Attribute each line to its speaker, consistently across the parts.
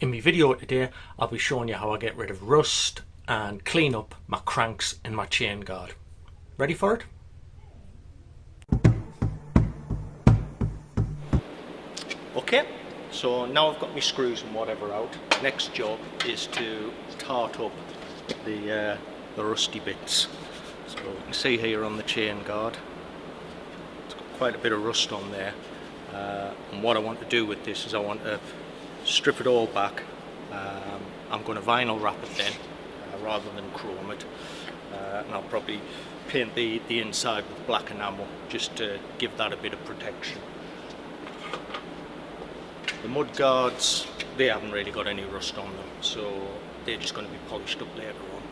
Speaker 1: In my video today, I'll be showing you how I get rid of rust and clean up my cranks in my chain guard. Ready for it? Okay, so now I've got my screws and whatever out. Next job is to tart up the rusty bits. So you can see here on the chain guard, it's got quite a bit of rust on there. And what I want to do with this is I want to strip it all back. I'm going to vinyl wrap it then rather than chrome it, and I'll probably paint the inside with black enamel just to give that a bit of protection. The mud guards, they haven't really got any rust on them, so they're just going to be polished up later on,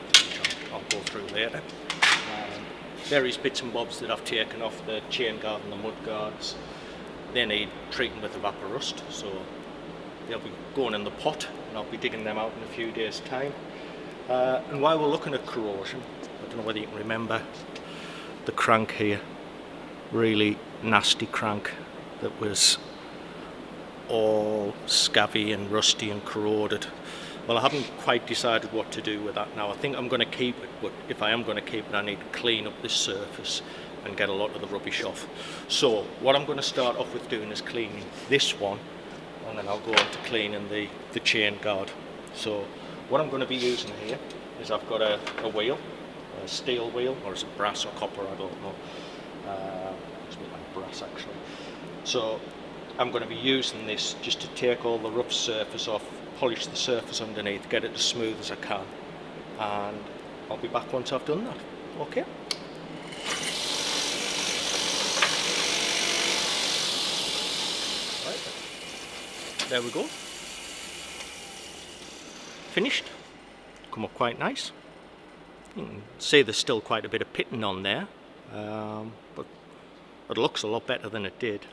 Speaker 1: which I'll go through later. Various bits and bobs that I've taken off the chain guard and the mud guards, they need treating with evaporust, so they'll be going in the pot and I'll be digging them out in a few days time. And while we're looking at corrosion, I don't know whether you can remember the crank here, really nasty crank that was all scabby and rusty and corroded. Well, I haven't quite decided what to do with that now. I think I'm going to keep it, but if I am going to keep it, I need to clean up this surface and get a lot of the rubbish off. So what I'm going to start off with doing is cleaning this one, and then I'll go on to cleaning the chain guard. So what I'm going to be using here is I've got a wheel, a steel wheel, or is it brass or copper, I don't know. It's a bit like brass actually. So I'm going to be using this just to take all the rough surface off, polish the surface underneath, get it as smooth as I can, and I'll be back once I've done that. Okay? Right, there we go. Finished. Come up quite nice. You can see there's still quite a bit of pitting on there, but it looks a lot better than it did.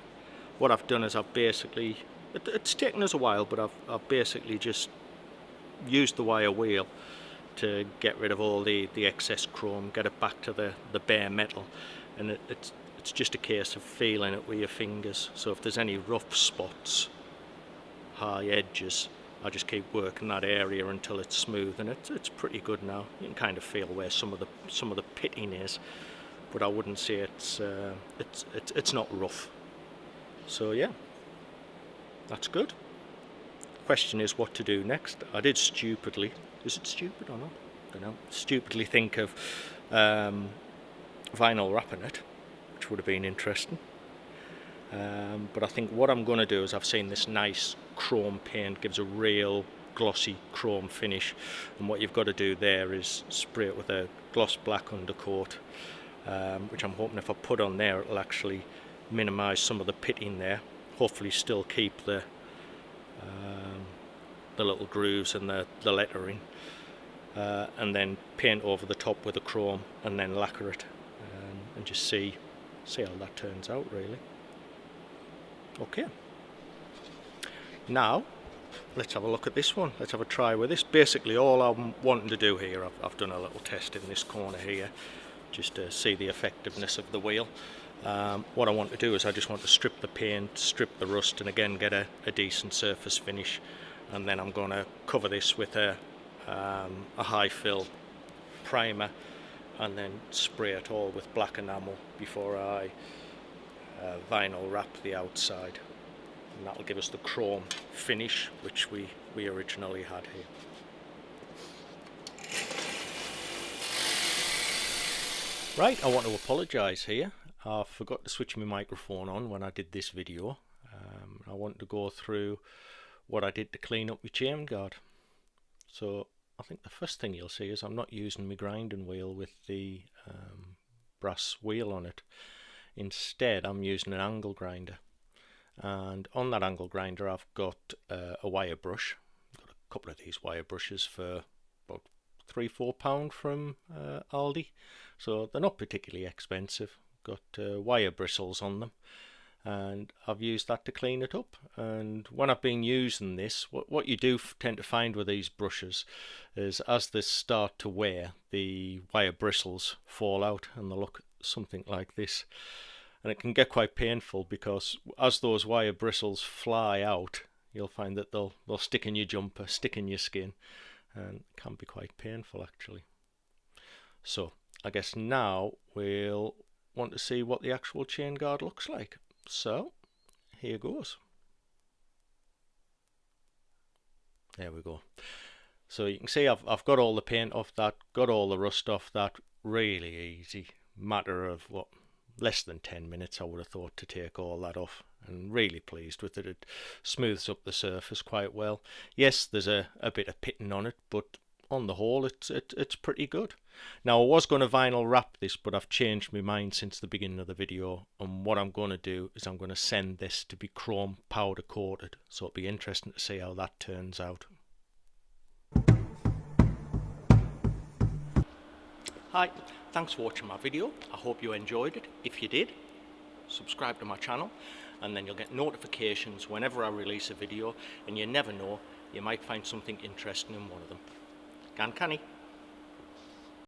Speaker 1: What I've done is I've basically, it's taken us a while, but I've basically just used the wire wheel to get rid of all the excess chrome, get it back to the bare metal, and it's just a case of feeling it with your fingers. So if there's any rough spots, high edges, I just keep working that area until it's smooth, and it's pretty good now. You can kind of feel where some of the pitting is, but I wouldn't say it's not rough. So yeah, that's good. Question is what to do next. I did stupidly, is it stupid or not? I don't know. Stupidly think of vinyl wrapping it, which would have been interesting. But I think what I'm going to do is, I've seen this nice chrome paint, gives a real glossy chrome finish, and what you've got to do there is spray it with a gloss black undercoat, which I'm hoping if I put on there it'll actually minimise some of the pitting there, hopefully still keep the little grooves and the lettering, and then paint over the top with the chrome and then lacquer it, and just see how that turns out really. Okay, now let's have a look at this one. Let's have a try with this. Basically all I'm wanting to do here, I've done a little test in this corner here just to see the effectiveness of the wheel. What I want to do is I just want to strip the paint, strip the rust, and again get a decent surface finish, and then I'm going to cover this with a high fill primer and then spray it all with black enamel before I vinyl wrap the outside, and that'll give us the chrome finish which we originally had here. Right, I want to apologise here. I forgot to switch my microphone on when I did this video. I want to go through what I did to clean up my chain guard. So I think the first thing you'll see is I'm not using my grinding wheel with the brass wheel on it. Instead I'm using an angle grinder, and on that angle grinder I've got a wire brush. I've got a couple of these wire brushes for about £3-4 from Aldi, so they're not particularly expensive. Got wire bristles on them, and I've used that to clean it up. And when I've been using this, what you do tend to find with these brushes is as they start to wear, the wire bristles fall out and they look something like this, and it can get quite painful because as those wire bristles fly out, you'll find that they'll stick in your jumper, stick in your skin, and can be quite painful actually. So I guess now we'll want to see what the actual chain guard looks like. So here goes. There we go. So you can see I've got all the paint off that, got all the rust off that. Really easy, matter of what, less than 10 minutes I would have thought to take all that off, and really pleased with it. It smooths up the surface quite well. Yes, there's a bit of pitting on it, but on the whole it's pretty good. Now I was going to vinyl wrap this, but I've changed my mind since the beginning of the video, and what I'm going to do is I'm going to send this to be chrome powder coated, so it'll be interesting to see how that turns out. Hi, thanks for watching my video. I hope you enjoyed it. If you did, subscribe to my channel and then you'll get notifications whenever I release a video, and you never know, you might find something interesting in one of them. Gan canny.